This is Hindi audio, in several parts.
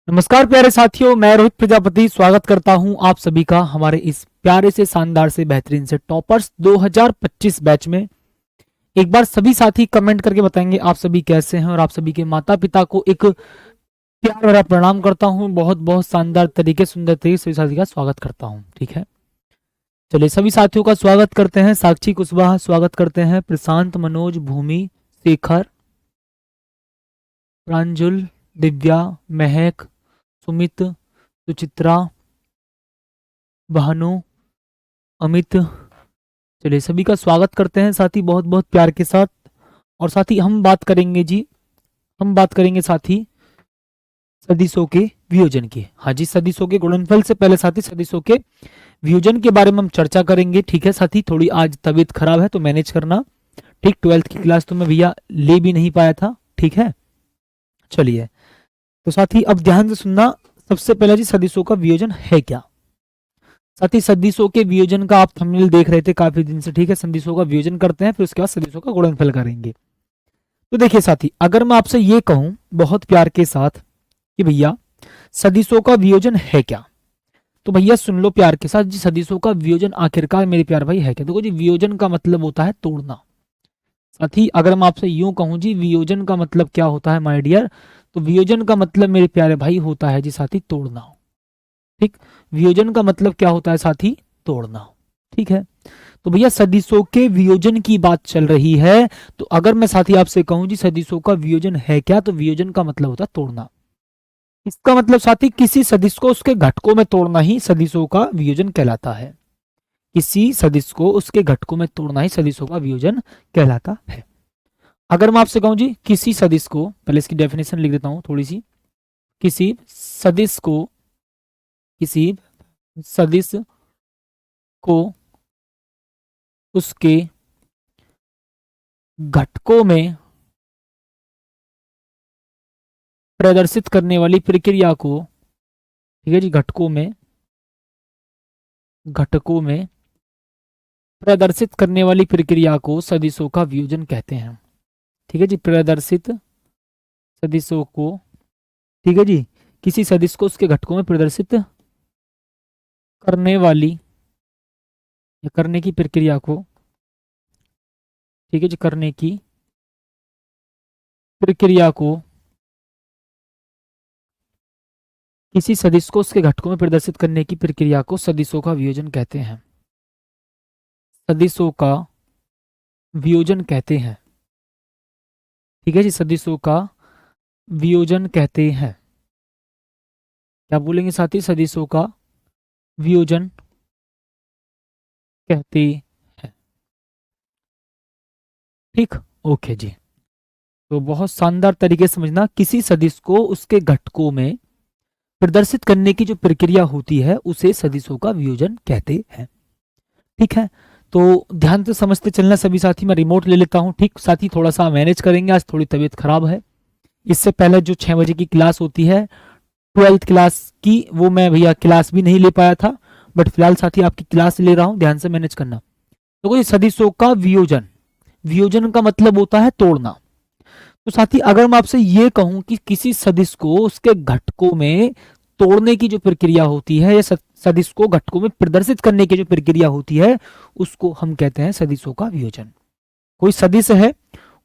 नमस्कार प्यारे साथियों, मैं रोहित प्रजापति स्वागत करता हूं आप सभी का हमारे इस प्यारे से शानदार से बेहतरीन से टॉपर्स 2025 बैच में। एक बार सभी साथी कमेंट करके बताएंगे आप सभी कैसे हैं और आप सभी के माता पिता को एक प्यार भरा प्रणाम करता हूं। बहुत बहुत शानदार तरीके सुंदर तरीके से सभी साथी का स्वागत करता हूं। ठीक है, चलिए सभी साथियों का स्वागत करते हैं। साक्षी कुशवाहा स्वागत करते हैं, प्रशांत, मनोज, भूमि, शेखर, प्रांजुल, दिव्या, महक, सुमित, सुचित्रा, भानु, अमित, चलिए सभी का स्वागत करते हैं साथी बहुत बहुत प्यार के साथ। और साथी हम बात करेंगे साथी सदिशों के वियोजन की। हाँ जी, सदिशों के गुणनफल से पहले साथी सदिशों के वियोजन के बारे में हम चर्चा करेंगे। ठीक है साथी, थोड़ी आज तबीयत खराब है तो मैनेज करना। ठीक, 12th की क्लास तो मैं भैया ले भी नहीं पाया था। ठीक है, चलिए तो साथी अब ध्यान से सुनना। सबसे पहले जी सदिशों का वियोजन है क्या। साथी सदिशों के वियोजन का आप थंबनेल देख रहे थे काफी दिन से। ठीक है, सदिशों का वियोजन करते हैं, फिर उसके बाद सदिशों का गुणनफल करेंगे। तो देखिए साथी, अगर मैं आपसे ये कहूं बहुत प्यार के साथ कि भैया सदिशों का वियोजन है क्या, तो भैया सुन लो प्यार के साथ जी, सदिशों का वियोजन आखिरकार मेरे प्यार भाई है क्या। देखो जी, वियोजन का मतलब होता है तोड़ना। साथी अगर मैं आपसे यूं कहूं जी वियोजन का मतलब क्या होता है माय डियर, तो वियोजन का मतलब मेरे प्यारे भाई होता है जी साथी तोड़ना। ठीक, वियोजन का मतलब क्या होता है साथी, तोड़ना। ठीक है, तो भैया सदिशों के वियोजन की बात चल रही है। तो अगर मैं साथी आपसे कहूं जी सदिशों का वियोजन है क्या, तो वियोजन का मतलब होता है तोड़ना। इसका मतलब साथी किसी सदिश को उसके घटकों में तोड़ना ही सदिशों का वियोजन कहलाता है। किसी सदिश को उसके घटकों में तोड़ना ही सदिशों का वियोजन कहलाता है। अगर मैं आपसे कहूं जी किसी सदिश को, पहले इसकी डेफिनेशन लिख देता हूं थोड़ी सी। किसी सदिश को किसी सदिश को उसके घटकों में प्रदर्शित करने वाली प्रक्रिया को, ठीक है जी, घटकों में प्रदर्शित करने वाली प्रक्रिया को सदिशों का वियोजन कहते हैं। ठीक है जी, प्रदर्शित सदिशों को, ठीक है जी, किसी सदिश को उसके घटकों में प्रदर्शित करने वाली या करने की प्रक्रिया को, ठीक है जी, करने की प्रक्रिया को किसी सदिश को उसके घटकों में प्रदर्शित करने की प्रक्रिया को सदिशों का वियोजन कहते हैं। सदिशों का वियोजन कहते हैं। ठीक है जी, सदिशों का वियोजन कहते हैं। क्या बोलेंगे साथी, सदिशों का वियोजन कहते हैं। ठीक, ओके जी। तो बहुत शानदार तरीके से समझना, किसी सदिश को उसके घटकों में प्रदर्शित करने की जो प्रक्रिया होती है उसे सदिशों का वियोजन कहते हैं। ठीक है, तो ध्यान से समझते चलना सभी साथी। मैं रिमोट ले लेता हूँ। ठीक साथी, थोड़ा सा मैनेज करेंगे, आज थोड़ी तबीयत खराब है। इससे पहले जो 6 बजे की क्लास होती है 12th क्लास की, वो मैं भैया क्लास भी नहीं ले पाया था, बट फिलहाल साथी आपकी क्लास ले रहा हूँ, ध्यान से मैनेज करना। तो कोई सदिशों का वियोजन, वियोजन का मतलब होता है तोड़ना। तो साथी अगर मैं आपसे ये कहूं कि किसी सदिश को उसके घटकों में तोड़ने की जो प्रक्रिया होती है या सदिश को घटकों में प्रदर्शित करने की जो प्रक्रिया होती है उसको हम कहते हैं सदिशों का वियोजन। कोई सदिश है,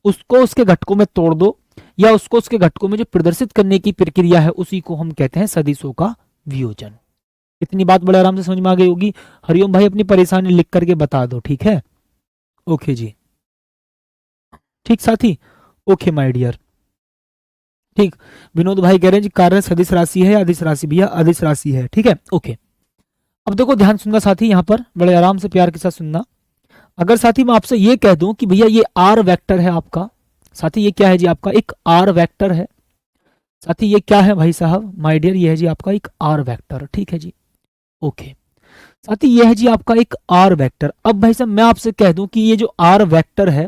उसको उसके घटकों में तोड़ दो या उसको उसके घटकों में जो प्रदर्शित करने की प्रक्रिया है उसी को हम कहते हैं सदिशों का वियोजन। इतनी बात बड़े आराम से समझ में आ गई होगी। हरिओम भाई अपनी परेशानी लिख करके बता दो। ठीक है, ओके जी। ठीक साथी, ओके माय डियर। ठीक, विनोद भाई कह रहे हैं जी कार्य सदिश राशि है या अदिश राशि, भैया अदिश राशि है। ठीक है, ओके। अब देखो ध्यान सुनना साथी, यहाँ पर बड़े आराम से प्यार के साथ सुनना। अगर साथी मैं आपसे ये कह दूं कि भैया ये आर वेक्टर है आपका, साथी ये क्या है जी, आपका एक आर वेक्टर है। साथी ये क्या है भाई साहब, माय डियर, ये है जी आपका एक आर वेक्टर। ठीक है जी, ओके। साथी ये है जी आपका एक आर वेक्टर। अब भाई साहब मैं आपसे कह दूं कि ये जो आर वेक्टर है,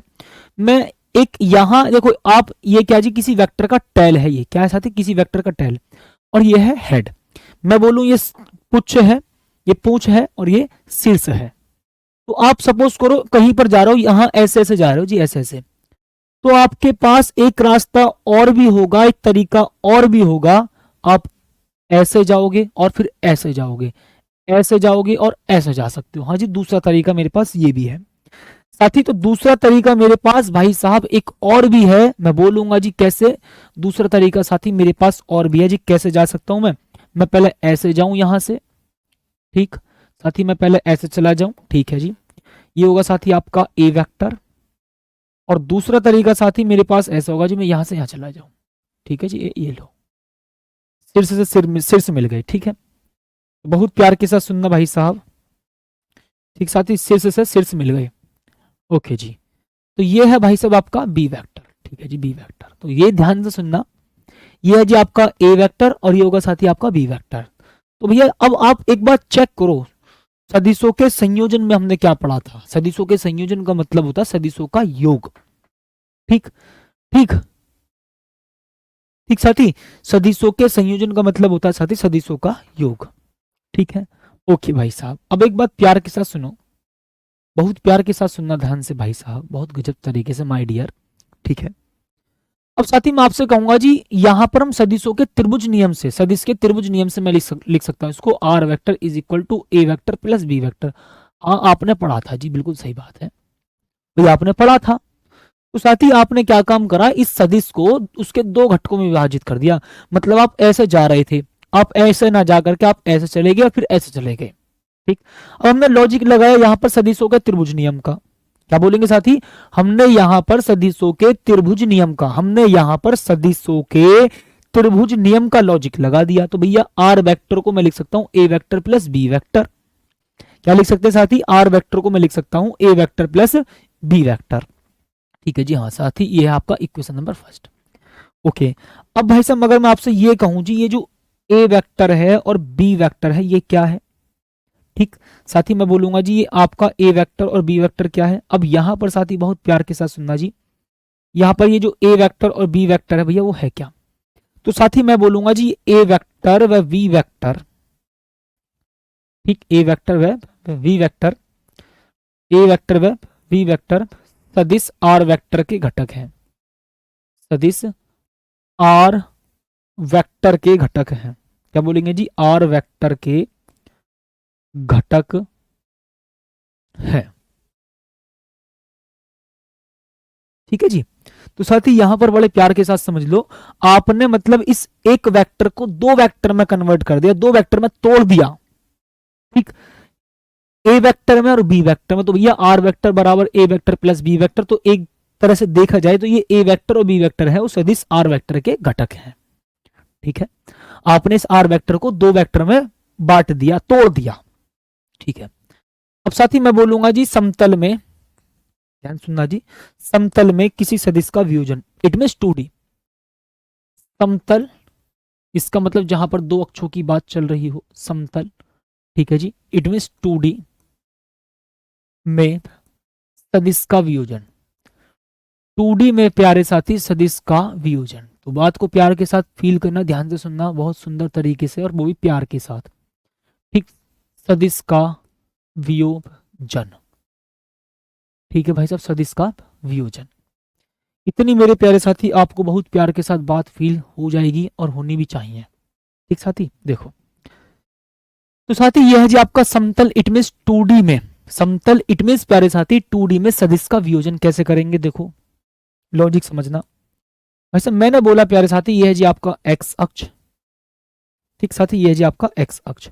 मैं एक यहां देखो आप, ये क्या जी, किसी वेक्टर का टेल है। ये क्या है साथी, किसी वेक्टर का टेल, और ये है हेड। मैं बोलूं ये पुच्छ है, ये पूंछ है, और ये शीर्ष है। तो आप सपोज करो कहीं पर जा रहे हो, यहां ऐसे ऐसे जा रहे हो जी, ऐसे ऐसे, तो आपके पास एक रास्ता और भी होगा, एक तरीका और भी होगा। आप ऐसे जाओगे और फिर ऐसे जाओगे, ऐसे जाओगे और ऐसे जा सकते हो। हाँ जी, दूसरा तरीका मेरे पास ये भी है साथी। तो दूसरा तरीका मेरे पास भाई साहब एक और भी है, मैं बोलूंगा जी कैसे। दूसरा तरीका साथी मेरे पास और भी है जी, कैसे जा सकता हूं मैं पहले ऐसे जाऊं यहां से, ठीक साथी, मैं पहले ऐसे चला जाऊं, ठीक है जी। ये होगा साथी आपका ए वेक्टर। और दूसरा तरीका साथी मेरे पास ऐसा होगा जी, मैं यहां से यहां चला जाऊं, ठीक है जी। ये लो, सिर से मिल गए, ठीक है। बहुत प्यार के साथ सुनना भाई साहब, ठीक साथी, सिर से मिल गए, ओके जी। तो ये है भाई साहब आपका बी वेक्टर, ठीक है जी, बी वेक्टर। तो ये ध्यान से सुनना, ये है जी आपका ए वेक्टर और ये होगा साथी आपका बी वेक्टर। तो भैया अब आप एक बार चेक करो, सदिशों के संयोजन में हमने क्या पढ़ा था। सदिशों के संयोजन का मतलब होता है सदिशों का योग, ठीक ठीक ठीक साथी। सदिशों के संयोजन का मतलब होता है साथी सदिशों का योग, ठीक है। ओके भाई साहब, अब एक बात प्यार के साथ सुनो, बहुत प्यार के साथ सुनना ध्यान से भाई साहब, बहुत गजब तरीके से माय डियर, ठीक है। अब साथी मैं आपसे कहूंगा जी, यहां पर हम सदिशों के त्रिभुज नियम से, सदिश के त्रिभुज नियम से मैं लिख सकता हूं इसको, R vector is equal to A vector plus B vector. हाँ आपने पढ़ा था जी, बिल्कुल सही बात है भाई, आपने पढ़ा था। तो साथी आपने क्या काम करा, इस सदिश को उसके दो घटकों में विभाजित कर दिया। मतलब आप ऐसे जा रहे थे, आप ऐसे ना जा करके आप ऐसे चले गए और फिर ऐसे चले गए, ठीक। अब हमने लॉजिक लगाया यहां पर सदिशों के त्रिभुज नियम का, क्या बोलेंगे साथी, हमने यहां पर सदिशों के त्रिभुज नियम का, हमने यहां पर सदिशों के त्रिभुज नियम का लॉजिक लगा दिया। तो भैया आर वेक्टर को मैं लिख सकता हूं ए वेक्टर प्लस बी वेक्टर। क्या लिख सकते हैं साथी, आर वेक्टर को मैं लिख सकता हूं ए वेक्टर प्लस बी वेक्टर, ठीक है जी। हाँ साथी, ये है आपका इक्वेशन नंबर फर्स्ट, ओके। अब भाई साहब अगर मैं आपसे ये कहूं जी, ये जो ए वेक्टर है और बी वेक्टर है ये क्या है, ठीक साथी, मैं बोलूंगा जी ये आपका ए वेक्टर और बी वेक्टर क्या है। अब यहां पर साथी बहुत प्यार के साथ सुनना जी, यहां पर ये जो ए वेक्टर और बी वेक्टर है भैया वो है क्या। तो साथी मैं बोलूंगा जी ए वेक्टर व वी वेक्टर, ठीक, ए वेक्टर व वी वेक्टर, ए वेक्टर व वी वेक्टर सदिश आर वेक्टर के घटक हैं, सदिश आर वेक्टर के घटक हैं। क्या बोलेंगे जी, आर वेक्टर के घटक है, ठीक है जी। तो साथी यहां पर बड़े प्यार के साथ समझ लो, आपने मतलब इस एक वेक्टर को दो वेक्टर में कन्वर्ट कर दिया, दो वेक्टर में तोड़ दिया, ठीक, ए वेक्टर में और बी वेक्टर में। तो भैया आर वेक्टर बराबर ए वेक्टर प्लस बी वेक्टर, तो एक तरह से देखा जाए तो ये ए वेक्टर और बी वेक्टर है वो सदिश आर वेक्टर के घटक हैं, ठीक है। आपने इस आर वेक्टर को दो वेक्टर में बांट दिया, तोड़ दिया, ठीक है। अब साथी मैं बोलूंगा जी समतल में, ध्यान सुनना जी, समतल में किसी सदिश का वियोजन, इट मींस 2D। समतल, इसका मतलब जहां पर दो अक्षों की बात चल रही हो, समतल, ठीक है जी। इट मींस 2D में सदिश का वियोजन, 2D में प्यारे साथी सदिश का वियोजन। तो बात को प्यार के साथ फील करना, ध्यान से सुनना बहुत सुंदर तरीके से, और वो भी प्यार के साथ, ठीक। सदिश का वियोजन, ठीक है भाई साहब, सदिश का वियोजन। इतनी मेरे प्यारे साथी आपको बहुत प्यार के साथ बात फील हो जाएगी और होनी भी चाहिए, ठीक साथी। देखो तो साथी यह है जी आपका समतल, इट मींस 2D में, समतल इट मींस प्यारे साथी 2D में सदिश का वियोजन कैसे करेंगे, देखो लॉजिक समझना। वैसे मैंने बोला प्यारे साथी यह है जी आपका एक्स अक्ष, ठीक साथी, यह है जी आपका एक्स अक्ष,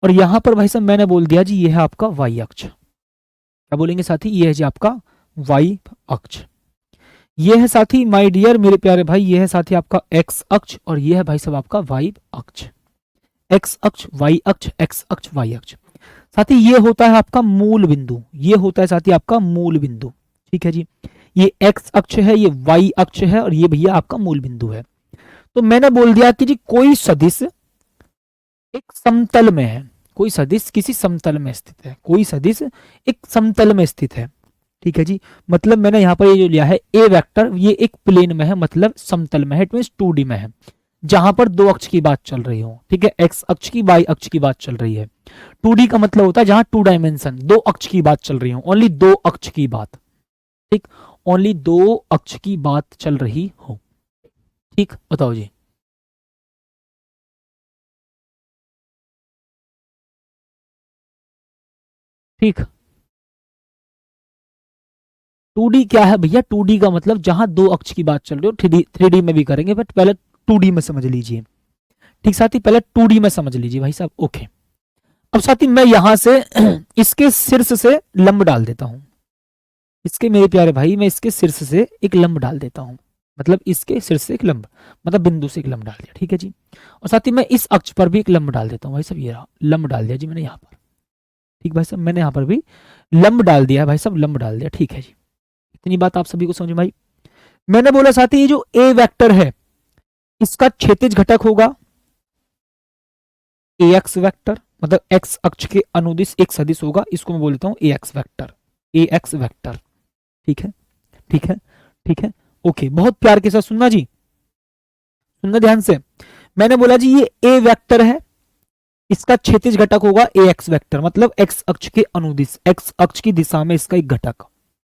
और यहां पर भाई साहब मैंने बोल दिया जी यह है आपका वाई अक्ष। क्या बोलेंगे साथी, यह है जी आपका वाई अक्ष। यह है साथी माय डियर मेरे प्यारे भाई, यह है साथी आपका एक्स अक्ष और यह है भाई साहब आपका वाई अक्ष। एक्स अक्ष, वाई अक्ष, एक्स अक्ष, वाई अक्ष। साथी ये होता है आपका मूल बिंदु, ये होता है साथी आपका मूल बिंदु, ठीक है जी। ये एक्स अक्ष है, ये वाई अक्ष है और ये भैया आपका मूल बिंदु है। तो मैंने बोल दिया कि जी कोई सदिश एक समतल में है, कोई सदिश किसी समतल में स्थित है, कोई सदिश एक समतल में स्थित है, ठीक है जी। मतलब मैंने यहां पर ये जो लिया है ए वेक्टर, ये एक प्लेन में है, मतलब समतल में है, इट मींस 2D में है, जहां पर दो अक्ष की बात चल रही हो, ठीक है, एक्स अक्ष की वाई अक्ष की बात चल रही है। 2D का मतलब होता है जहां 2 डायमेंशन, दो अक्ष की बात चल रही हो, ओनली दो अक्ष की बात, ठीक, ओनली दो अक्ष की बात चल रही हो, ठीक। बताओ जी, ठीक। 2D क्या है भैया? 2D का मतलब जहां दो अक्ष की बात चल रही हो, 3D में भी करेंगे बट पहले 2D में समझ लीजिए। ठीक साथी, पहले 2D में समझ लीजिए भाई साहब। ओके, अब साथी मैं यहां से इसके शीर्ष से लंब डाल देता हूं। इसके मेरे प्यारे भाई, मैं इसके शीर्ष से एक लंब डाल देता हूं। मतलब इसके शीर्ष से एक लंब, मतलब बिंदु से एक लंब डाल दिया। ठीक है जी। और साथ ही मैं इस अक्ष पर भी एक लंब डाल देता हूँ भाई साहब। ये रहा, लंब डाल दिया जी मैंने यहाँ पर। ठीक भाई साहब, मैंने यहाँ पर भी लंब डाल दिया है भाई साहब, लंब डाल दिया। ठीक है जी, इतनी बात आप सभी को समझ में आई। मैंने बोला साथी, ये जो ए वेक्टर है इसका क्षैतिज घटक होगा ए एक्स वेक्टर, मतलब एक्स अक्ष के अनुदिश एक सदिश होगा, इसको मैं बोल देता हूं ए X vector. A X vector, ठीक है, ठीक है, ठीक है। ओके, बहुत प्यार के साथ सुनना जी, सुनना ध्यान से। मैंने बोला जी ये ए वेक्टर है, इसका क्षैतिज घटक होगा ए एक्स वेक्टर, मतलब एक्स अक्ष के अनुदिश, एक्स अक्ष की दिशा में इसका एक घटक।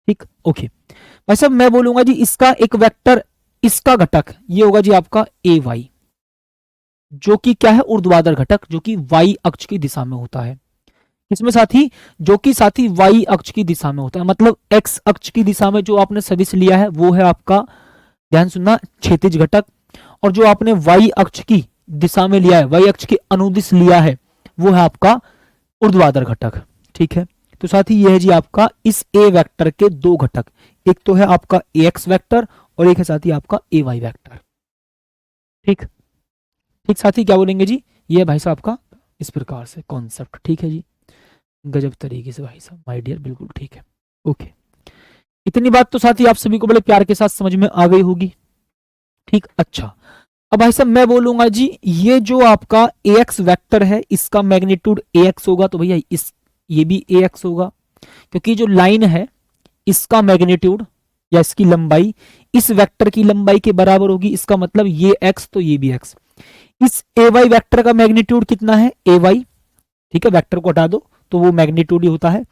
ठीक, ओके भाई साहब। मैं बोलूंगा जी इसका एक वेक्टर, इसका घटक ये होगा जी आपका ए वाई, जो कि क्या है? ऊर्ध्वाधर घटक, जो कि वाई अक्ष की दिशा में होता है। इसमें साथी, जो कि साथी वाई अक्ष की दिशा में होता है, मतलब एक्स अक्ष की दिशा में जो आपने सदिश लिया है वो है आपका, ध्यान सुनना, क्षैतिज घटक। और जो आपने वाई अक्ष की दिशा में लिया है, वाई अक्ष के अनुदिश लिया है, वो है आपका ऊर्ध्वाधर घटक। ठीक है, तो साथी ये है जी आपका इस ए वेक्टर के दो घटक, एक तो है आपका ए एक्स वैक्टर और एक है साथी आपका ए वाई वैक्टर। ठीक, ठीक साथी, क्या बोलेंगे जी? ये भाई साहब आपका इस प्रकार से कॉन्सेप्ट। ठीक है जी, गजब तरीके से भाई साहब, माय डियर, बिल्कुल ठीक है। ओके, इतनी बात तो साथी आप सभी को बड़े प्यार के साथ समझ में आ गई होगी। ठीक, अच्छा, अब भाई साहब मैं बोलूंगा जी ये जो आपका ए एक्स वैक्टर है इसका मैग्नीट्यूड ए एक्स होगा, तो भैया इस ये भी ए एक्स होगा, क्योंकि जो लाइन है इसका मैग्नीट्यूड या इसकी लंबाई इस वेक्टर की लंबाई के बराबर होगी, इसका मतलब ये एक्स तो ये भी एक्स। इस ए वाई वैक्टर का मैग्नीट्यूड कितना है? ए वाई, ठीक है, वेक्टर को हटा दो तो वो मैग्नीट्यूड ही होता है।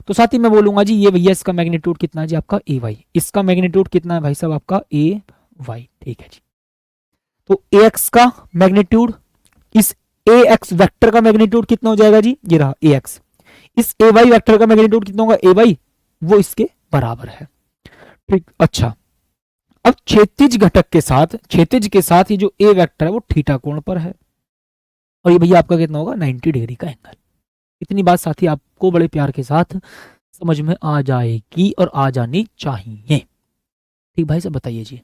तो साथ ही मैं बोलूंगा जी ये भैया इसका मैग्नीट्यूड कितना है जी आपका ए वाई, इसका मैग्नीट्यूड कितना है भाई साहब आपका ए वाई। ठीक है जी, तो ए एक्स का मैग्नीट्यूड, इस ए एक्स वेक्टर का मैग्नीट्यूड कितना हो जाएगा जी? ये रहा ए एक्स। इस ए वाई वेक्टर का मैग्नीट्यूड कितना होगा? ए वाई, वो इसके बराबर है। ठीक, अच्छा, अब क्षैतिज घटक के साथ, क्षैतिज के साथ ये जो ए वेक्टर है वो थीटा कोण पर है, और ये भैया आपका कितना होगा? 90 डिग्री का एंगल। इतनी बात साथी आपको बड़े प्यार के साथ समझ में आ जाएगी और आ जानी चाहिए। ठीक भाई साहब, बताइए जी।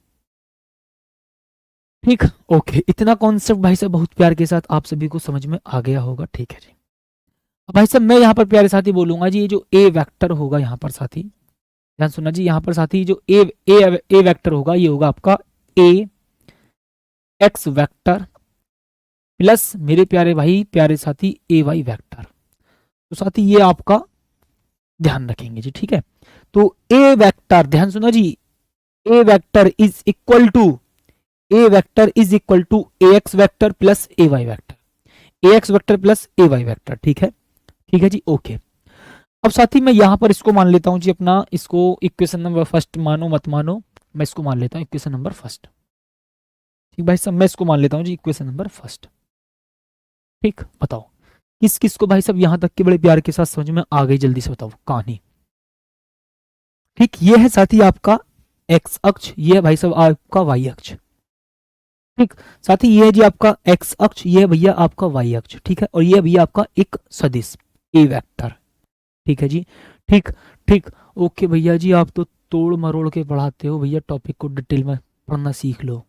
ठीक, ओके, इतना कॉन्सेप्ट भाई साहब बहुत प्यार के साथ आप सभी को समझ में आ गया होगा। ठीक है जी, अब भाई साहब मैं यहाँ पर प्यारे साथी बोलूंगा जी ये जो ए वेक्टर होगा यहाँ पर साथी, ध्यान सुनना जी, यहाँ पर साथी जो ए वेक्टर होगा ये होगा आपका ए एक्स वेक्टर प्लस मेरे प्यारे भाई प्यारे साथी ए वाई वेक्टर। तो साथी ये आपका ध्यान रखेंगे जी। ठीक है, तो ए वेक्टर, ध्यान सुना जी, A vector is equal to, A vector is equal to A X vector plus A Y vector, A X vector plus A Y vector. ठीक है, ठीक है जी, ओके। अब साथी मैं यहां पर इसको मान लेता हूं जी अपना, इसको इक्वेशन नंबर फर्स्ट मानो मत मानो, मैं इसको मान लेता हूं इक्वेशन नंबर फर्स्ट। ठीक भाई साहब, मैं इसको मान लेता हूं जी इक्वेशन नंबर फर्स्ट। ठीक, बताओ किस किस को भाई साहब यहां तक के बड़े प्यार के साथ समझ में आ गई? जल्दी से बताओ कहानी। ठीक, ये है साथी आपका एक्स अक्ष, ये है भाई साहब आपका वाई अक्ष। ठीक, साथी ये है जी आपका एक्स अक्ष, ये है भैया आपका वाई अक्ष। ठीक है, और ये है भैया आपका एक सदिश ए वेक्टर। ठीक है जी, ठीक, ठीक, ओके भैया जी, आप तो तोड़ मरोड़ के पढ़ाते हो भैया, टॉपिक को डिटेल में पढ़ना सीख लो।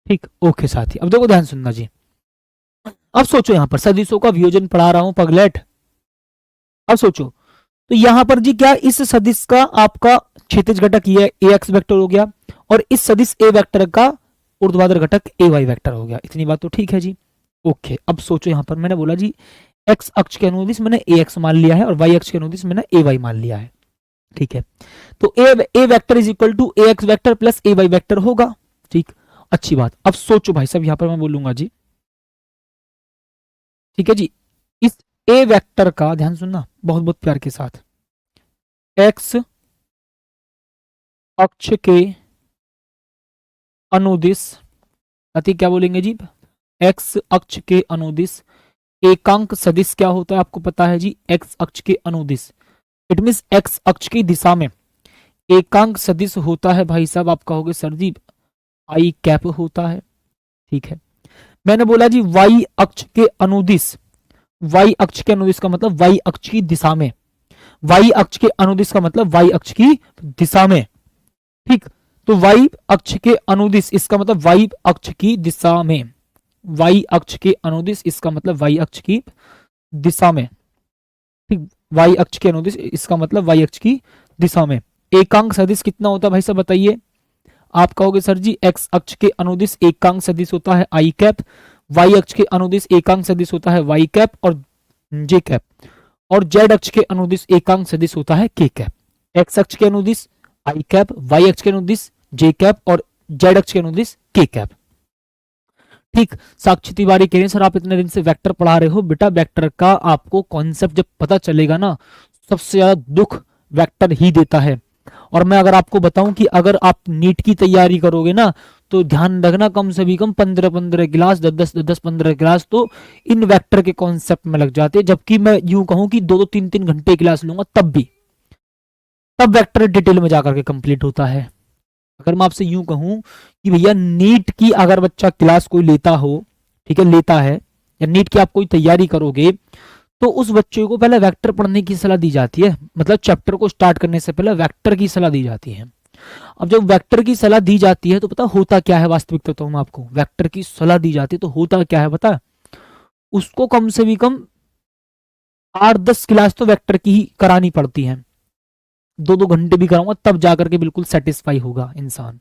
ठीक, ओके साथी, अब देखो ध्यान सुनना जी। अब सोचो यहां पर सदिशों का वियोजन पढ़ा रहा हूं पगलेट। अब सोचो, तो यहां पर जी क्या इस सदिश का आपका क्षैतिज घटक ये ए एक्स वेक्टर हो गया, और इस सदिश ए वेक्टर का ऊर्ध्वाधर घटक ए वाई वेक्टर हो गया। इतनी बात तो ठीक है जी, ओके। अब सोचो यहां पर मैंने बोला जी एक्स अक्ष के अनुदिश मैंने ए एक्स मान लिया है और वाई अक्ष के अनुदिश मैंने ए वाई मान लिया है। ठीक है, तो A vector is equal to A X vector plus A Y vector होगा। ठीक, अच्छी बात। अब सोचो भाई साहब यहां पर मैं बोलूंगा जी, ठीक है जी, इस ए वेक्टर का ध्यान सुनना बहुत बहुत प्यार के साथ, एक्स अक्ष के अनुदिश, अति क्या बोलेंगे जी? एक्स अक्ष के अनुदिश एकांक सदिश क्या होता है आपको पता है जी, एक्स अक्ष के अनुदिश, इट मीन्स एक्स अक्ष की दिशा में एकांक सदिश होता है भाई साहब, आप कहोगे सर जी आई कैप होता है, ठीक है। मैंने बोला जी वाई अक्ष के अनुदिश, वाई अक्ष के अनुदिश का मतलब वाई अक्ष की दिशा में, वाई अक्ष के अनुदिश का मतलब वाई अक्ष की दिशा में, ठीक। तो वाई अक्ष के अनुदिश इसका मतलब वाई अक्ष की दिशा में, वाई अक्ष के अनुदिश इसका मतलब वाई अक्ष की दिशा में, ठीक। वाई अक्ष के अनुदिश इसका मतलब वाई अक्ष की दिशा में। एकांक सदिश कितना होता है भाई साहब बताइए, आप कहोगे सर जी एक्स अक्ष के अनुदिश एकांक सदिश होता है आई कैप, वाई अक्ष के अनुदिश एकांक सदिश होता है वाई कैप और जे कैप, और जेड अक्ष के अनुदिश एकांक सदिश होता है के कैप। एक्स अक्ष के अनुदिश आई कैप, वाई अक्ष के अनुदिश जे कैप और जेड अक्ष के अनुदिश के कैप, ठीक। साक्षी तिवारी कह रहे हैं सर आप इतने दिन से वेक्टर पढ़ा रहे हो, बेटा वेक्टर का आपको कॉन्सेप्ट जब पता चलेगा ना, सबसे ज्यादा दुख वेक्टर ही देता है। और मैं अगर आपको बताऊं कि अगर आप नीट की तैयारी करोगे ना तो ध्यान रखना कम से भी कम 15-15 क्लास 10-15 क्लास तो इन वेक्टर के कॉन्सेप्ट में लग जाते हैं, जबकि मैं यूं कहूं कि 2-2 3-3 घंटे क्लास लूंगा तब वेक्टर डिटेल में जाकर के कंप्लीट होता है। अगर मैं आपसे यूं कहूं कि भैया नीट की अगर बच्चा क्लास कोई लेता हो, ठीक है, लेता है, या नीट की आप कोई तैयारी करोगे तो उस बच्चे को पहले वेक्टर पढ़ने की सलाह दी जाती है, मतलब चैप्टर को स्टार्ट करने से पहले वेक्टर की सलाह दी जाती है। अब जब वेक्टर की सलाह दी जाती है तो पता होता क्या है, वास्तविकता तो हम आपको वेक्टर की सलाह दी जाती है तो होता क्या है पता, उसको कम से भी कम 8-10 क्लास तो वेक्टर की ही करानी पड़ती है, 2-2 घंटे भी कराऊंगा तब जाकर के बिल्कुल सेटिस्फाई होगा इंसान,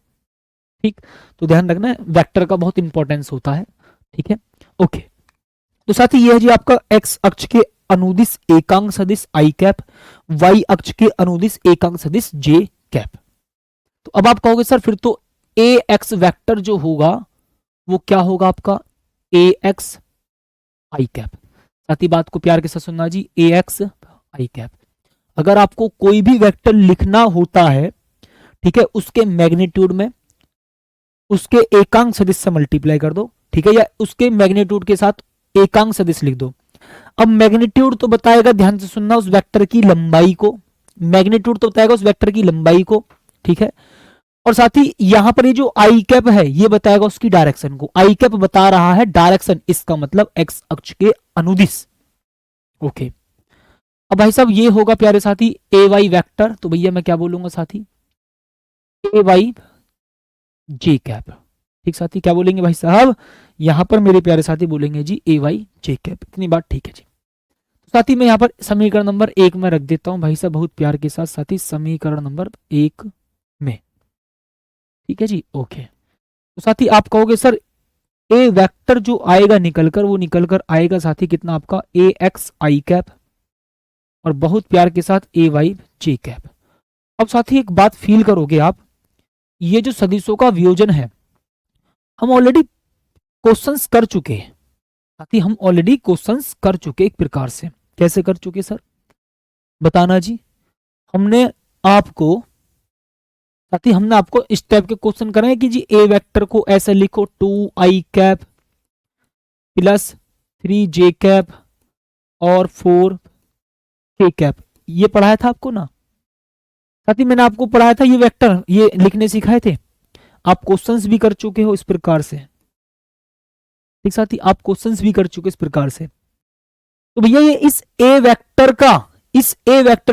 ठीक। तो ध्यान रखना वेक्टर का बहुत इंपॉर्टेंस होता है, ठीक है, ओके। तो साथ ही यह है जी आपका एक्स अक्ष के अनुदिश एकांक सदिश आई कैप, वाई अक्ष के अनुदिश एकांक सदिश जे कैप। तो अब आप कहोगे सर फिर तो ए एक्स वेक्टर जो होगा वो क्या होगा आपका ए एक्स आई कैप। साथ ही बात को प्यार के साथ सुनना जी, ए एक्स आई कैप। अगर आपको कोई भी वेक्टर लिखना होता है, ठीक है, उसके मैग्नीट्यूड में उसके एकांक सदिश से मल्टीप्लाई कर दो, ठीक है, या उसके मैग्नीट्यूड के साथ एकांक सदिश लिख दो। अब मैग्नीट्यूड तो बताएगा, ध्यान से सुनना, उस वेक्टर की लंबाई को, मैग्नीट्यूड तो बताएगा उस वेक्टर की लंबाई को, ठीक है, और साथ ही यहां पर ये जो आई कैप है ये बताएगा उसकी डायरेक्शन को। आई कैप बता रहा है डायरेक्शन, इसका मतलब एक्स अक्ष के अनुदिश, ओके। अब भाई साहब ये होगा प्यारे साथी ए वाई वेक्टर, तो भैया मैं क्या बोलूंगा साथी, ए वाई जे कैप, ठीक साथी, क्या बोलेंगे भाई साहब, यहां पर मेरे प्यारे साथी बोलेंगे जी ए वाई जे कैप, इतनी बात ठीक है जी। साथी मैं यहां पर समीकरण नंबर 1 में रख देता हूं भाई साहब बहुत प्यार के साथ, साथी समीकरण नंबर 1 में, ठीक है जी, ओके। तो साथी आप कहोगे सर ए वेक्टर जो आएगा निकलकर वो निकलकर आएगा साथी कितना आपका ए एक्स आई कैप और बहुत प्यार के साथ ए वाई जे कैप। अब साथी एक बात फील करोगे आप, ये जो सदिशों का वियोजन है हम ऑलरेडी क्वेश्चंस कर चुके हैं साथी, हम ऑलरेडी क्वेश्चंस कर चुके एक प्रकार से। कैसे कर चुके सर बताना जी, हमने आपको साथी हमने आपको इस टाइप के क्वेश्चन करे कि जी ए वेक्टर को ऐसे लिखो 2 आई कैप प्लस 3 जे कैप और 4 के कैप, ये पढ़ाया था आपको ना साथी, मैंने आपको पढ़ाया था ये वेक्टर ये लिखने सिखाए थे, आप क्वेश्चंस भी कर चुके हो इस प्रकार से, ठीक साथी, आप क्वेश्चंस भी कर चुके इस प्रकार से। तो भैया ये इस ए वेक्टर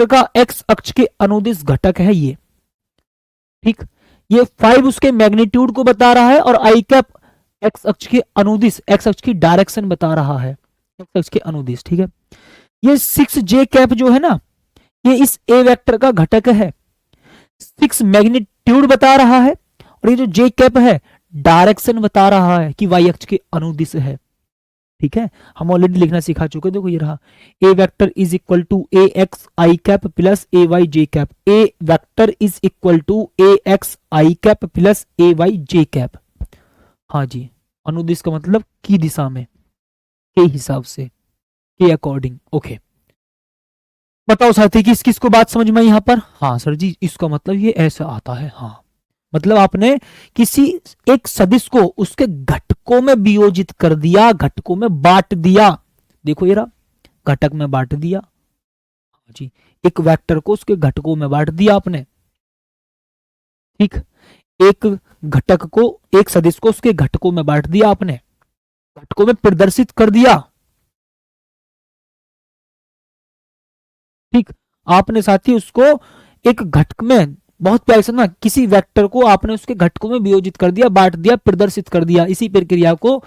का एक्स अक्ष के अनुदिश घटक है ये, ठीक, ये 5 उसके मैग्नीट्यूड को बता रहा है और आई कैप एक्स अक्ष के अनुदिश, एक्स अक्ष की डायरेक्शन बता रहा है, एक्स अक्ष के अनुदिश, ठीक है। ये 6 जे कैप जो है ना ये इस ए वेक्टर का घटक है, 6 मैग्नीट्यूड बता रहा है और ये जो जे कैप है डायरेक्शन बता रहा है कि वाई अक्ष के अनुदिश है, ठीक है, हम ऑलरेडी लिखना सिखा चुके। देखो ये रहा A vector is equal to A X I cap plus A Y J cap, A vector is equal to A X I cap plus A Y J cap, हाँ जी, अनुदिश का मतलब की दिशा में, के हिसाब से, के अकॉर्डिंग, ओके। बताओ साथी किस किस को बात समझ में यहाँ पर, हाँ सर जी इसका मतलब ये ऐसा आता है, हाँ मतलब आपने किसी एक सदिश को उसके घटकों में वियोजित कर दिया, घटकों में बांट दिया, देखो ये रहा, घटक में बांट दिया जी, एक वेक्टर को उसके घटकों में बांट दिया आपने, ठीक, एक घटक को, एक सदिश को उसके घटकों में बांट दिया आपने, घटकों में प्रदर्शित कर दिया, ठीक, आपने साथ ही उसको एक घटक में, बहुत प्यारे से ना, किसी वेक्टर को आपने उसके घटकों में वियोजित कर दिया, बांट दिया, प्रदर्शित कर दिया, इसी प्रक्रिया को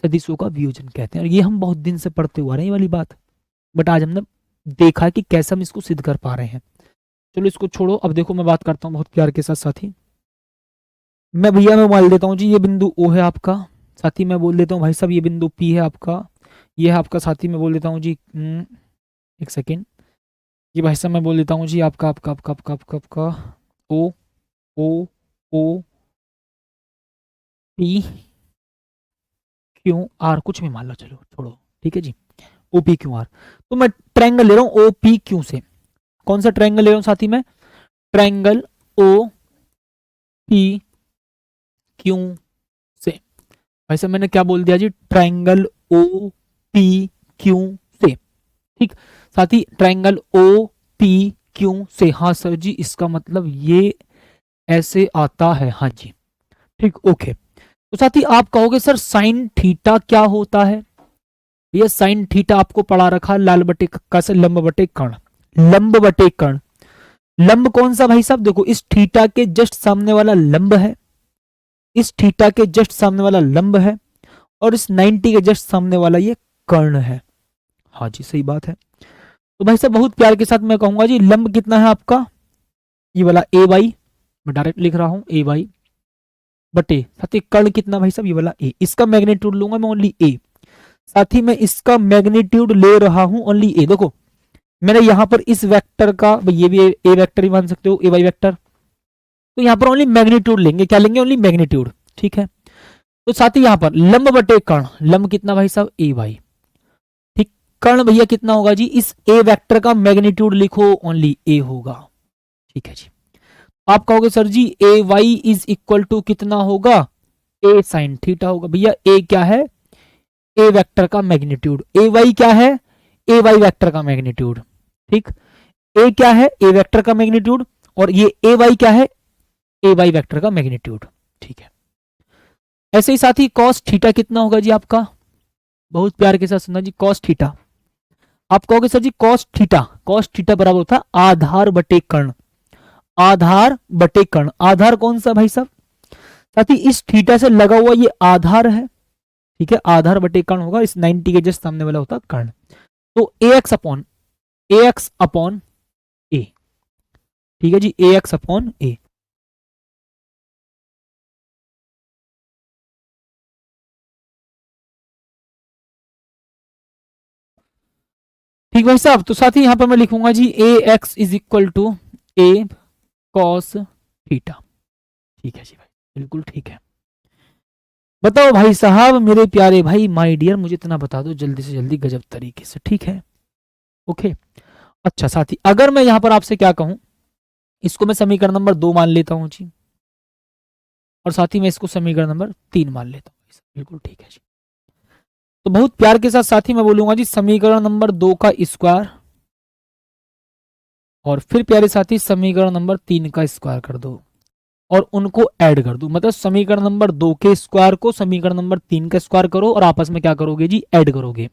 सदिशों का वियोजन कहते हैं। और ये हम बहुत दिन से पढ़ते हुए आ रहे हैं ये वाली बात, बट आज हमने देखा कि कैसे हम इसको सिद्ध कर पा रहे हैं। चलो इसको छोड़ो, अब देखो मैं बात करता हूँ बहुत प्यार के साथ साथी। मैं भैया मैं मान लेता हूँ जी ये बिंदु ओ है आपका, साथी मैं बोल देता हूँ भाई साहब ये बिंदु पी है आपका, ये है आपका, साथी मैं बोल देता हूँ जी एक सेकेंड, ये भाई साहब मैं बोल देता हूँ जी आपका आपका आपका आपका आपका आपका ओ ओ ओ पी क्यू आर, कुछ भी मान लो, चलो छोड़ो, ठीक है जी, ओ पी क्यू आर। तो मैं ट्रायंगल ले रहा हूँ ओ पी क्यू से, कौन सा ट्रायंगल ले रहा हूँ साथी में, ट्रायंगल ओ पी क्यू से। भाई साहब मैंने क्या बोल दिया जी, ट्रायंगल ओ पी क्यू से, ठीक, साथी ट्रायंगल ओ पी क्यू से, हाँ सर जी इसका मतलब ये ऐसे आता है, हाँ जी, ठीक, ओके। तो साथी आप कहोगे सर साइन थीटा क्या होता है, ये साइन थीटा आपको पढ़ा रखा लाल बटे कक्का से, लंब बटे कर्ण, लंब बटे कर्ण, लंब कौन सा भाई साहब, देखो इस थीटा के जस्ट सामने वाला लंब है, इस थीटा के जस्ट सामने वाला लंब है, और इस 90 के जस्ट सामने वाला ये कर्ण है, हाँ जी सही बात है। तो भाई साहब बहुत प्यार के साथ मैं कहूंगा जी लंब कितना है आपका, ये वाला ए वाई, मैं डायरेक्ट लिख रहा हूं ए वाई, बटे साथ ही कर्ण कितना भाई साहब, ये वाला ए, इसका मैग्नीट्यूड लूंगा मैं ओनली ए, साथ ही मैं इसका मैग्नीट्यूड ले रहा हूं ओनली ए। देखो मैंने यहां पर इस वेक्टर का, ये भी ए वेक्टर ही मान सकते हो, ए वाई वेक्टर, तो यहां पर ओनली मैग्नीट्यूड लेंगे, क्या लेंगे, ओनली मैग्नीट्यूड, ठीक है। तो साथ ही यहां पर लंब बटे कर्ण, लंब कितना भाई साहब ए वाई, ठीक, कर्ण भैया कितना होगा जी, इस ए वेक्टर का मैग्नीट्यूड लिखो ओनली ए होगा, ठीक है जी। आप कहोगे sir ji A Y is equal to कितना होगा, ए साइन थीटा होगा, भैया ए क्या है, ए वेक्टर का मैग्नीट्यूड, ए वाई क्या है, ए वाई वेक्टर का मैग्नीट्यूड, ठीक, ए क्या है, ए वेक्टर का मैग्नीट्यूड, और ये ए वाई क्या है, ए वाई वेक्टर का मैग्नीट्यूड, ठीक है। ऐसे ही साथ ही कॉस थीटा कितना होगा जी आपका, बहुत प्यार के साथ सुनना जी, कॉस थीटा, आप कहोगे सर जी कॉस थीटा, कॉस थीटा बराबर होता है आधार बटे कर्ण, आधार बटे कर्ण, आधार कौन सा भाई साहब, साथ ही इस थीटा से लगा हुआ ये आधार है, ठीक है, आधार बटे कर्ण होगा, इस 90 के जस्ट सामने वाला होता है कर्ण, तो ए एक्स अपॉन ए, ठीक है जी, ए एक्स अपॉन ए, ठीक भाई साहब। तो साथ ही यहां पर मैं लिखूंगा जी A X is equal to A cos theta, ठीक है जी भाई, बिल्कुल ठीक है। बताओ भाई साहब मेरे प्यारे भाई, माय डियर, मुझे इतना बता दो जल्दी से जल्दी, गजब तरीके से, ठीक है, ओके। अच्छा साथी अगर मैं यहां पर आपसे क्या कहूं, इसको मैं समीकरण नंबर 2 मान लेता हूं जी, और साथ ही मैं इसको समीकरण नंबर 3 मान लेता हूं, बिल्कुल ठीक है जी। तो बहुत प्यार के साथ साथी मैं बोलूंगा जी समीकरण नंबर 2 का स्क्वायर, और फिर प्यारे साथी समीकरण नंबर 3 का स्क्वायर कर दो, और उनको ऐड कर दो, मतलब समीकरण नंबर 2 के स्क्वायर को समीकरण नंबर 3 का स्क्वायर करो, और आपस में क्या करोगे जी, ऐड करोगे,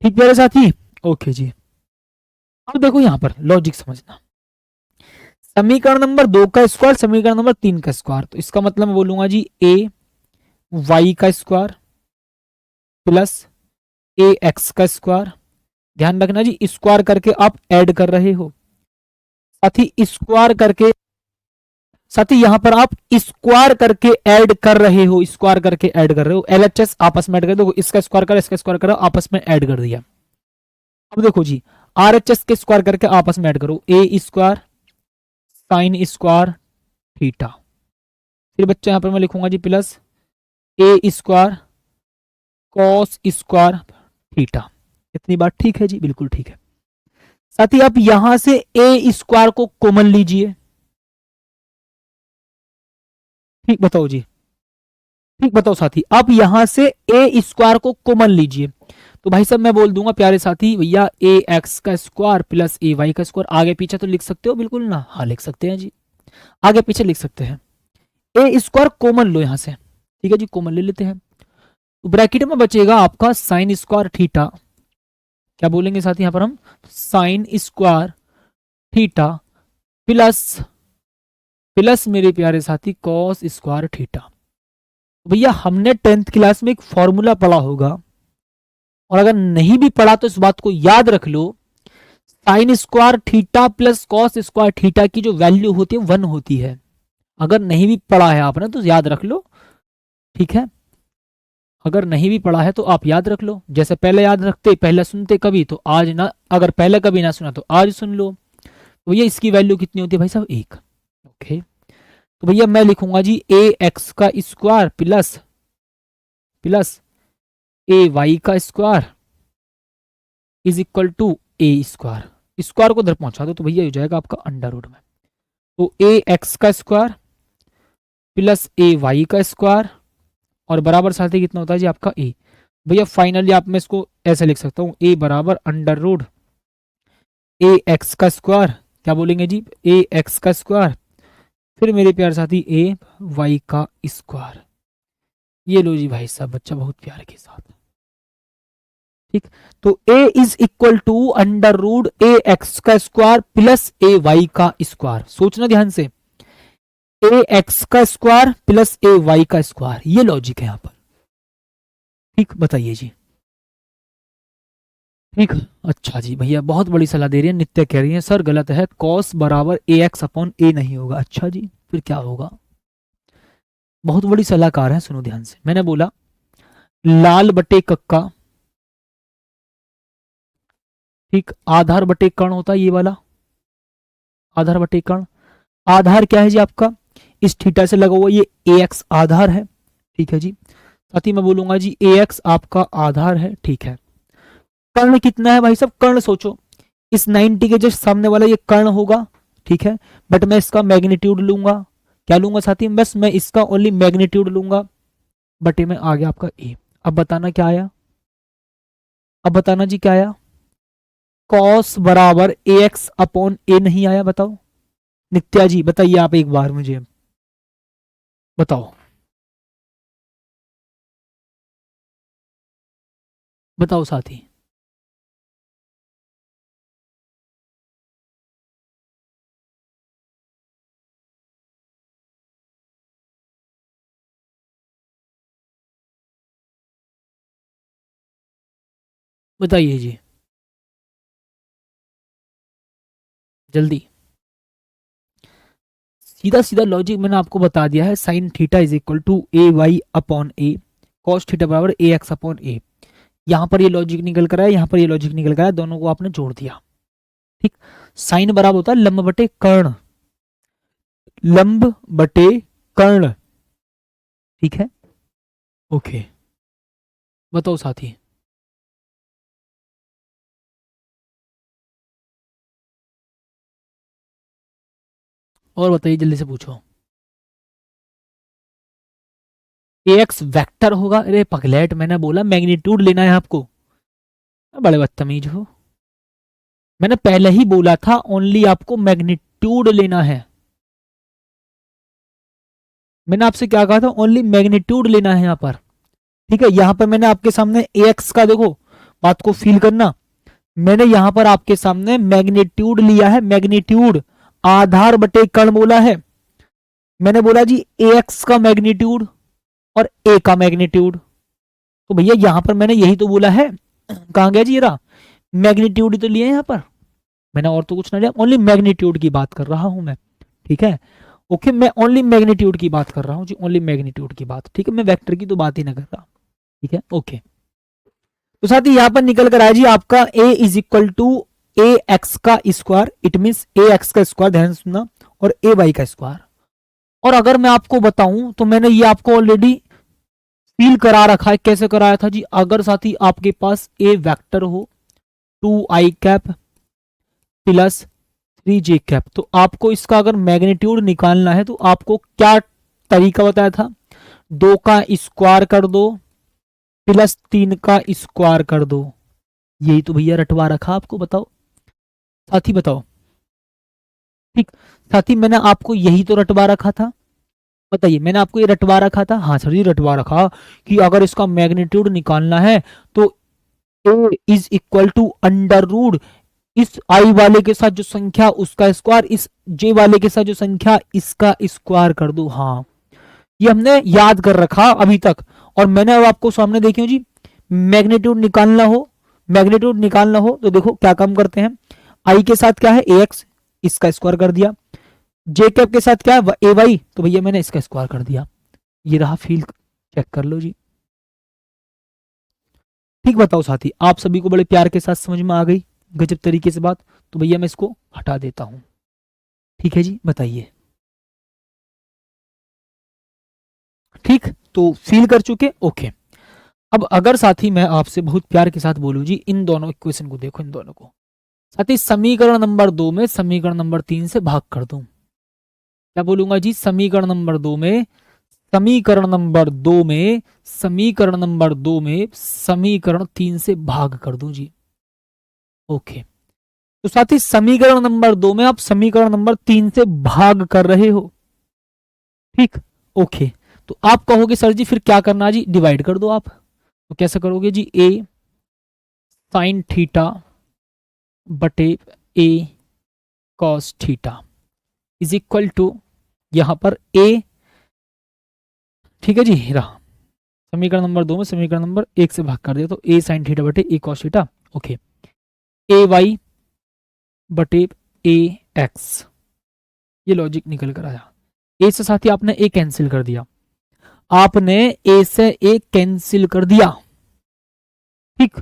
ठीक प्यारे साथी, ओके जी। अब देखो यहां पर लॉजिक समझना, समीकरण नंबर 2 का स्क्वायर समीकरण नंबर 3 का स्क्वायर, तो इसका मतलब मैं बोलूंगा जी ए वाई का स्क्वायर प्लस ए एक्स का स्क्वायर, ध्यान रखना जी स्क्वायर करके आप ऐड कर रहे हो, साथ ही स्क्वायर करके, साथ ही यहां पर आप स्क्वायर करके ऐड कर रहे हो, स्क्वायर करके ऐड कर रहे हो, एलएचएस आपस में ऐड कर दो, इसका स्क्वायर करो इसका स्क्वायर करो, आपस में ऐड कर दिया। अब देखो जी आरएचएस के स्क्वायर करके आपस में ऐड करो, ए स्क्वायर साइन स्क्वायर थीटा, फिर बच्चा यहां पर मैं लिखूंगा जी प्लस ए स्क्वायर कॉस स्क्वायर थीटा, इतनी बात ठीक है जी, बिल्कुल ठीक है। साथ ही आप यहां से ए स्क्वायर को कॉमन लीजिए, ठीक बताओ जी, ठीक, बताओ साथी। अब यहां से ए स्क्वायर को कॉमन लीजिए, तो भाई साहब मैं बोल दूंगा प्यारे साथी भैया ए एक्स का स्क्वायर प्लस ए वाई का स्क्वायर। आगे पीछे तो लिख सकते हो बिल्कुल ना, हाँ लिख सकते हैं जी, आगे पीछे लिख सकते हैं। ए स्क्वायर कॉमन लो यहां से, ठीक है जी, कॉमन ले लेते हैं। तो ब्रैकेट में बचेगा आपका साइन स्क्वायर थीटा, क्या बोलेंगे साथी यहां पर हम, sign square theta plus plus मेरे प्यारे साथी कॉस स्क्वायर थीटा। भैया हमने 10th क्लास में एक फॉर्मूला पढ़ा होगा, और अगर नहीं भी पढ़ा तो इस बात को याद रख लो, sine square theta plus cos square theta की जो वैल्यू होती है 1 होती है। अगर नहीं भी पढ़ा है आपने तो याद रख लो, ठीक है। अगर नहीं भी पढ़ा है तो आप याद रख लो, जैसे पहले याद रखते, पहले सुनते कभी तो आज ना, अगर पहले कभी ना सुना तो आज सुन लो। तो भैया इसकी वैल्यू कितनी होती है भाई साहब, 1। ओके, तो भैया मैं लिखूंगा जी ए एक्स का square plus plus A Y का square is equal to A square. Square को इधर पहुंचा दो तो भैया हो जाएगा आपका अंडर रूट में। तो ए एक्स का स्क्वायर प्लस ए वाई का स्क्वायर और बराबर साथ ही कितना होता है जी आपका ए। भैया फाइनली आप मैं इसको ऐसे लिख सकता हूँ, ए बराबर अंडर रूट ए एक्स का स्क्वायर, क्या बोलेंगे जी, ए एक्स का स्क्वायर फिर मेरे प्यारे साथी ए वाई का स्क्वायर। ये लो जी भाई साहब, बच्चा बहुत प्यार के साथ, ठीक। तो a is equal to under root A X का स्क्वायर प्लस ए वाई का स्क्वायर। सोचना ध्यान से, ए एक्स का स्क्वायर प्लस ए वाई का स्क्वायर, ये लॉजिक है यहां पर, ठीक। बताइए जी, ठीक। अच्छा जी भैया बहुत बड़ी सलाह दे रही है, नित्य कह रही है सर गलत है, कॉस बराबर ए एक्स अपॉन ए नहीं होगा। अच्छा जी फिर क्या होगा, बहुत बड़ी सलाहकार है, सुनो ध्यान से। मैंने बोला लाल बटे कक्का, ठीक, आधार बटे कर्ण होता है ये वाला, आधार बटे कर्ण। आधार क्या है जी आपका, इस थीटा से लगा हुआ ये ए एक्स आधार है, ठीक है जी। साथ ही मैं बोलूंगा जी ए एक्स आपका आधार है, ठीक है। कर्ण कितना है भाई साहब, कर्ण सोचो, इस 90 के जस्ट सामने वाला ये कर्ण होगा, ठीक है। बट मैं इसका मैग्नीट्यूड लूंगा, क्या लूंगा साथी, बस मैं इसका ओनली मैग्नीट्यूड लूंगा, बटे में आ गया आपका ए। अब बताना क्या आया, अब बताना जी क्या आया, कॉस बराबर ए एक्स अपॉन ए नहीं आया, बताओ नित्या जी, बताइए आप एक बार मुझे बताओ, बताओ साथी। बताइए जी जल्दी, सीधा सीधा लॉजिक मैंने आपको बता दिया है, sine theta is equal to A Y upon A, cos theta बराबर ए एक्स अपॉन ए। यहां पर ये लॉजिक निकल कर आया, यहां पर ये लॉजिक निकल कर आया, दोनों को आपने जोड़ दिया, ठीक। साइन बराबर होता है लंब बटे कर्ण, लंब बटे कर्ण, ठीक है। ओके, बताओ साथी। और बताइए जल्दी से पूछो। ए एक्स वैक्टर होगा, अरे पगलेट मैंने बोला मैग्नीट्यूड लेना है आपको, बड़े बदतमीज हो। मैंने पहले ही बोला था ओनली आपको मैग्नीट्यूड लेना है, मैंने आपसे क्या कहा था, ओनली मैग्नीट्यूड लेना है यहाँ पर, ठीक है। यहां पर मैंने आपके सामने ए एक्स का, देखो बात को फील करना, मैंने यहां पर आपके सामने मैग्नीट्यूड लिया है, मैग्नीट्यूड आधार बटे कर्ण बोला है। मैंने बोला जी ए एक्स का मैग्नीट्यूड और ए का मैग्नीट्यूड, तो भैया यहां पर मैंने यही तो बोला है, कहां गया जी ये रहा, मैग्नीट्यूड ही तो लिया है यहां पर, मैंने और तो कुछ ना लिया, ओनली मैग्नीट्यूड की बात कर रहा हूं मैं, ठीक है। ओके, मैं ओनली मैग्नीट्यूड की बात कर रहा हूं जी, ओनली मैग्नीट्यूड की बात, ठीक है। मैं वेक्टर की तो बात ही ना कर रहा, ठीक है। ओके, तो साथ ही यहां पर निकल कर आया जी आपका a is equal to A X का square, it mean A X का स्क्वायर, ध्यान से सुनना, और ए वाई का स्क्वायर। और अगर मैं आपको बताऊं तो मैंने ये आपको ऑलरेडी फील करा रखा है, कैसे कराया था जी, अगर साथी आपके पास ए वेक्टर हो 2i cap plus 3j cap, तो आपको इसका अगर मैग्नीट्यूड निकालना है तो आपको क्या तरीका बताया था, 2 का स्क्वायर कर दो प्लस 3 का स्क्वायर कर दो। यही तो भैया रटवा रखा आपको, बताओ साथी बताओ। ठीक साथी, मैंने आपको यही तो रटवा रखा था, बताइए मैंने आपको ये रटवा रखा था। हाँ सर जी रटवा रखा कि अगर इसका मैग्नीट्यूड निकालना है तो A is equal to under root इस आई वाले के साथ जो संख्या उसका स्क्वायर, इस जे वाले के साथ जो संख्या इसका स्क्वायर कर दो। हाँ ये हमने याद कर रखा अभी तक। और मैंने अब आपको सामने देखियो जी, मैग्नीट्यूड निकालना हो, मैग्नीट्यूड निकालना हो तो देखो क्या काम करते हैं। आई के साथ क्या है ए एक्स, इसका स्क्वायर कर दिया। जे कैप के साथ क्या है ए वाई, तो भैया मैंने इसका स्क्वायर कर दिया। ये रहा फील्ड, चेक कर लो जी। ठीक बताओ साथी, आप सभी को बड़े प्यार के साथ समझ में आ गई गजब तरीके से बात। तो भैया मैं इसको हटा देता हूं। ठीक है जी, बताइए। ठीक, तो फील कर चुके, ओके। अब अगर साथी मैं आपसे बहुत प्यार के साथ बोलूं जी, इन दोनों इक्वेशन को देखो, इन दोनों को साथी समीकरण नंबर 2 में समीकरण नंबर 3 से भाग कर दूं। क्या बोलूंगा जी, समीकरण नंबर 2 में समीकरण नंबर 2 में समीकरण नंबर 2 में समीकरण 3 से भाग कर दूं जी। ओके, तो साथी समीकरण नंबर 2 में आप समीकरण नंबर 3 से भाग कर रहे हो। ठीक, ओके। तो आप कहोगे सर जी फिर क्या करना जी, डिवाइड कर दो आप। तो कैसे करोगे जी, ए साइन थीटा बटे A cos theta is equal to यहां पर ए, ठीक है जी, रहा समीकरण नंबर 2 में समीकरण नंबर 1 से भाग कर दिया तो ए साइन थीटा बटे A cos theta. Okay, A Y बटे ए एक्स, ये लॉजिक निकल कर आया। ए से साथी आपने ए कैंसिल कर दिया, आपने ए से ए कैंसिल कर दिया। ठीक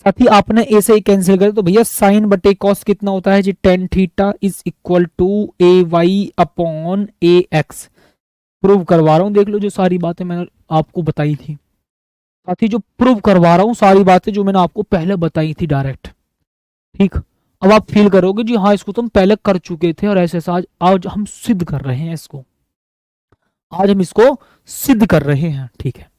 साथी, आपने ए से ए कैंसिल कर दिया तो भैया साइन बटे कॉस कितना होता है जी, tan theta is equal to A Y upon A X. Prove करवा रहा हूं, देख लो जो सारी बातें मैंने आपको बताई थी साथी, जो प्रूव करवा रहा हूं सारी बातें जो मैंने आपको पहले बताई थी डायरेक्ट। ठीक, अब आप फील करोगे जी हाँ इसको तुम पहले कर चुके थे और ऐसे आज आज हम सिद्ध कर रहे हैं इसको, आज हम इसको सिद्ध कर रहे हैं। ठीक है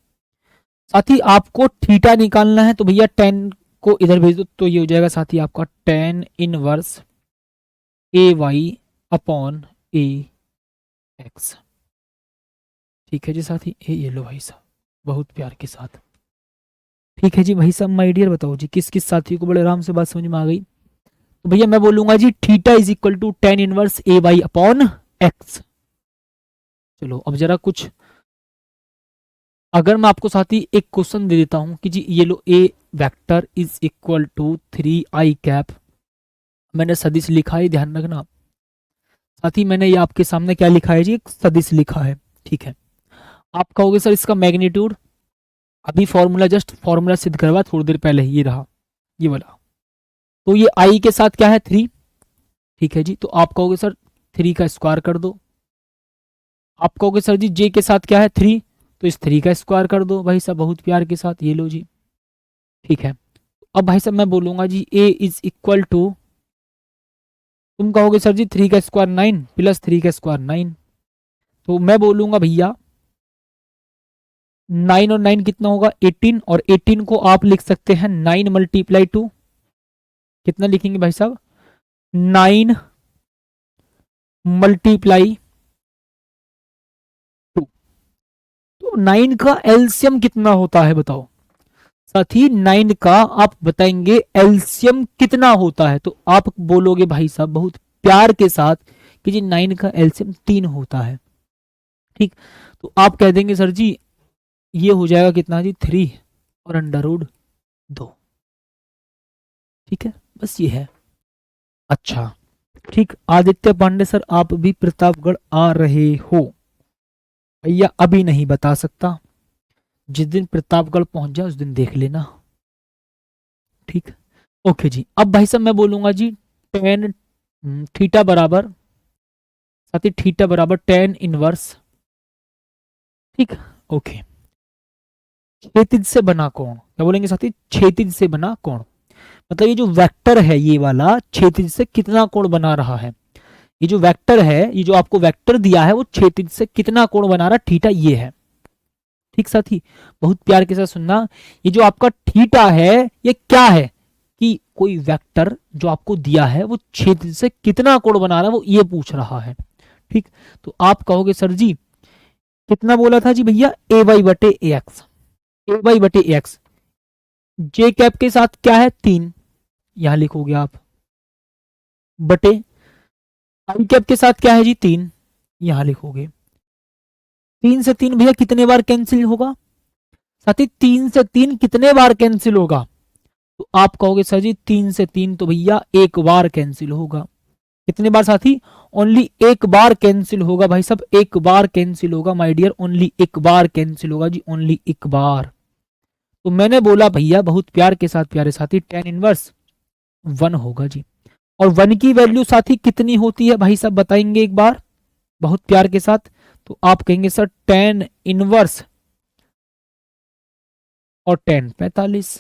साथी, आपको थीटा निकालना है तो भैया टेन को इधर भेज दो तो ये हो जाएगा साथी आपका ten inverse A Y upon A x. ठीक है जी साथी, ये लो भाई साहब बहुत प्यार के साथ। ठीक है जी भाई साहब, माय डियर बताओ जी किस किस साथी को बड़े आराम से बात समझ में आ गई। तो भैया मैं बोलूंगा जी theta is equal to tan inverse A Y upon X. चलो अब जरा कुछ, अगर मैं आपको साथी एक क्वेश्चन दे देता हूं कि जी ये लो A vector is equal to 3i cap, मैंने सदिश लिखा है ध्यान रखना साथी, मैंने ये आपके सामने क्या लिखा है जी, एक सदिश लिखा है। ठीक है, आप कहोगे सर इसका मैग्नीट्यूड, अभी फॉर्मूला जस्ट फॉर्मूला सिद्ध करवा थोड़ी देर पहले, ये रहा ये वाला। तो ये आई के साथ क्या है 3, ठीक है जी, तो आप कहोगे सर 3 का स्क्वायर कर दो। आप कहोगे सर जी जे के साथ क्या है 3, तो इस 3 का स्क्वायर कर दो भाई साहब बहुत प्यार के साथ, ये लो जी। ठीक है, अब भाई साहब मैं बोलूंगा जी ए इज इक्वल टू, तुम कहोगे सर जी 3 का स्क्वायर 9 प्लस 3 का स्क्वायर 9, तो मैं बोलूंगा भैया 9 और 9 कितना होगा 18, और 18 को आप लिख सकते हैं 9 मल्टीप्लाई 2, कितना लिखेंगे भाई साहब 9 मल्टीप्लाई 2। तो 9 का एलसीएम कितना होता है बताओ साथी, 9 का आप बताएंगे एलसीएम कितना होता है, तो आप बोलोगे भाई साहब बहुत प्यार के साथ कि जी 9 का एलसीएम 3 होता है। ठीक, तो आप कह देंगे सर जी ये हो जाएगा कितना जी 3 और अंडर रूट 2। ठीक है, बस ये है। अच्छा ठीक, आदित्य पांडे सर आप भी प्रतापगढ़ आ रहे हो, भैया अभी नहीं बता सकता, जिस दिन प्रतापगढ़ पहुंच जाए उस दिन देख लेना। ठीक, ओके जी। अब भाई साहब मैं बोलूंगा जी टेन थीटा बराबर साथी थीटा बराबर टेन इनवर्स, ठीक ओके, क्षैतिज से बना कोण, क्या बोलेंगे साथी क्षैतिज से बना कोण, मतलब ये जो वेक्टर है ये वाला क्षैतिज से कितना कोण बना रहा है, ये जो वेक्टर है, ये जो आपको वेक्टर दिया है वो क्षैतिज से कितना कोण बना रहा है, थीटा ये है। ठीक साथी, बहुत प्यार के साथ सुनना। ये जो आपका थीटा है ये क्या है कि कोई वेक्टर जो आपको दिया है वो क्षेत्र से कितना कोण बना रहा है वो ये पूछ रहा है। ठीक, तो आप कहोगे सर जी कितना बोला था जी भैया, ए वाई बटे ए एक्स, ए वाई बटे ए एक्स, जे कैप के साथ क्या है 3, यहां लिखोगे आप, बटे आई कैप के साथ क्या है जी 3, यहां लिखोगे। 3 से 3 भैया कितने बार कैंसिल होगा साथी, 3 से 3 कितने बार कैंसिल होगा, तो आप कहोगे सर जी 3 से 3 तो भैया एक बार कैंसिल होगा। कितने बार साथी, ओनली एक बार कैंसिल होगा भाई साहब, एक बार कैंसिल होगा माय डियर, ओनली एक बार कैंसिल होगा जी, ओनली एक बार। तो मैंने बोला भैया बहुत प्यार के साथ प्यारे साथी tan इनवर्स 1 होगा जी। और 1 की वैल्यू साथी कितनी होती है भाई साहब बताएंगे एक बार बहुत प्यार के साथ, तो आप कहेंगे सर tan इनवर्स और tan 45,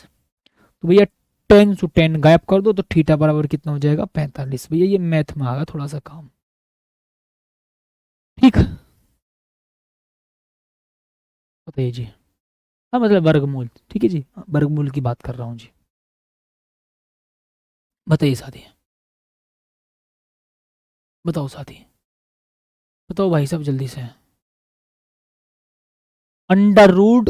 तो भैया 10 से 10 गायब कर दो तो थीटा बराबर कितना हो जाएगा 45। भैया ये मैथ में आगा थोड़ा सा काम, ठीक बताइए जी। हाँ मतलब वर्गमूल, ठीक है जी, वर्गमूल की बात कर रहा हूँ जी। बताइए साथी, बताओ साथी, बताओ भाई साहब जल्दी से। अंडर रूड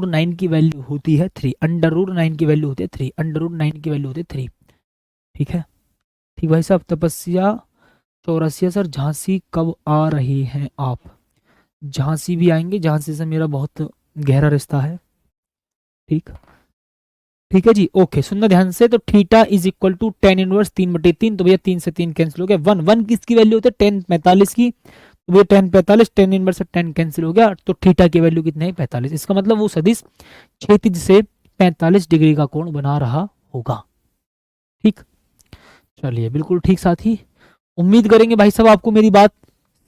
9 की वैल्यू होती है 3, अंडर रूड 9 की वैल्यू होती है 3, अंडर रूड 9 की वैल्यू होती है 3। ठीक है, ठीक भाई साहब। तपस्या चौरसिया सर झांसी कब आ रही हैं आप, झांसी भी आएंगे, झांसी से मेरा बहुत गहरा रिश्ता है। ठीक, ठीक है जी, ओके सुनना ध्यान से। तो theta is equal to tan inverse 3/3, तो भैया 3 से 3 कैंसिल हो गया, 1 1 किसकी वैल्यू होती है tan 45 की, तो भैया tan 45 tan इनवर्स से tan कैंसिल हो गया, तो थीटा की वैल्यू कितनी है 45। इसका मतलब वो सदिश क्षैतिज से 45 डिग्री का कोण बना रहा होगा। ठीक, चलिए बिल्कुल ठीक साथी, उम्मीद करेंगे भाई साहब आपको मेरी बात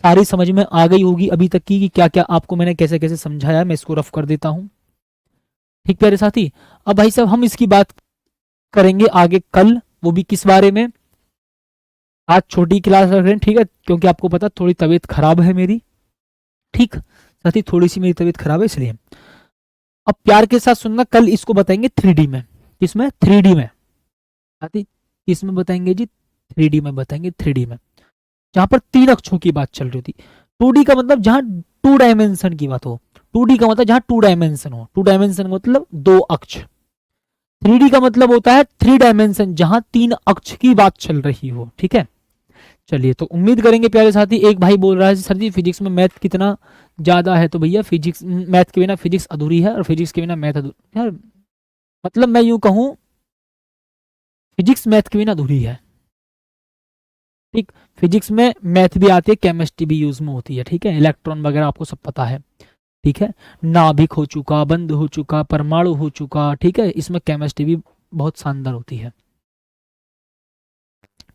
सारी समझ में आ गई होगी अभी तक की, कि क्या क्या आपको मैंने कैसे कैसे समझाया। मैं इसको रफ कर देता हूं, ठीक प्यारे साथी। अब भाई साहब हम इसकी बात करेंगे आगे कल, वो भी किस बारे में, आज छोटी क्लास रख रहे हैं, ठीक है, क्योंकि आपको पता थोड़ी तबीयत खराब है मेरी। ठीक साथी, थोड़ी सी मेरी तबीयत खराब है इसलिए। अब प्यार के साथ सुनना, कल इसको बताएंगे 3D में, किसमें 3D में साथी, किसमें बताएंगे जी 3D में बताएंगे, 3D में, जहां पर 3 अक्षों की बात चल रही थी। 2D का मतलब जहां 2 डायमेंशन की बात हो, 2D का मतलब जहां 2 डायमेंशन हो, 2 डायमेंशन मतलब 2 अक्ष। 3D का मतलब होता है 3 डायमेंशन, जहां 3 अक्ष की बात चल रही हो। ठीक है, चलिए तो उम्मीद करेंगे प्यारे साथी। एक भाई बोल रहा है सर जी फिजिक्स में मैथ कितना ज्यादा है, तो भैया फिजिक्स, मैथ के बिना फिजिक्स अधूरी है और फिजिक्स के बिना मैथ अधूरी यार, मतलब मैं यूं कहूं फिजिक्स मैथ के बिना अधूरी है। ठीक, फिजिक्स में मैथ भी आती है, केमिस्ट्री भी यूज में होती है, ठीक है, इलेक्ट्रॉन वगैरह आपको सब पता है। ठीक है, नाभिक हो चुका, बंद हो चुका, परमाणु हो चुका, ठीक है, इसमें केमिस्ट्री भी बहुत शानदार होती है।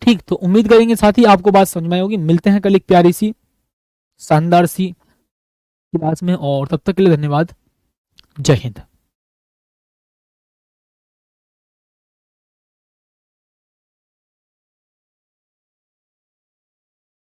ठीक, तो उम्मीद करेंगे साथी आपको बात समझ में आई होगी। मिलते हैं कल एक प्यारी सी शानदार सी क्लास में, और तब तक के लिए धन्यवाद, जय हिंद।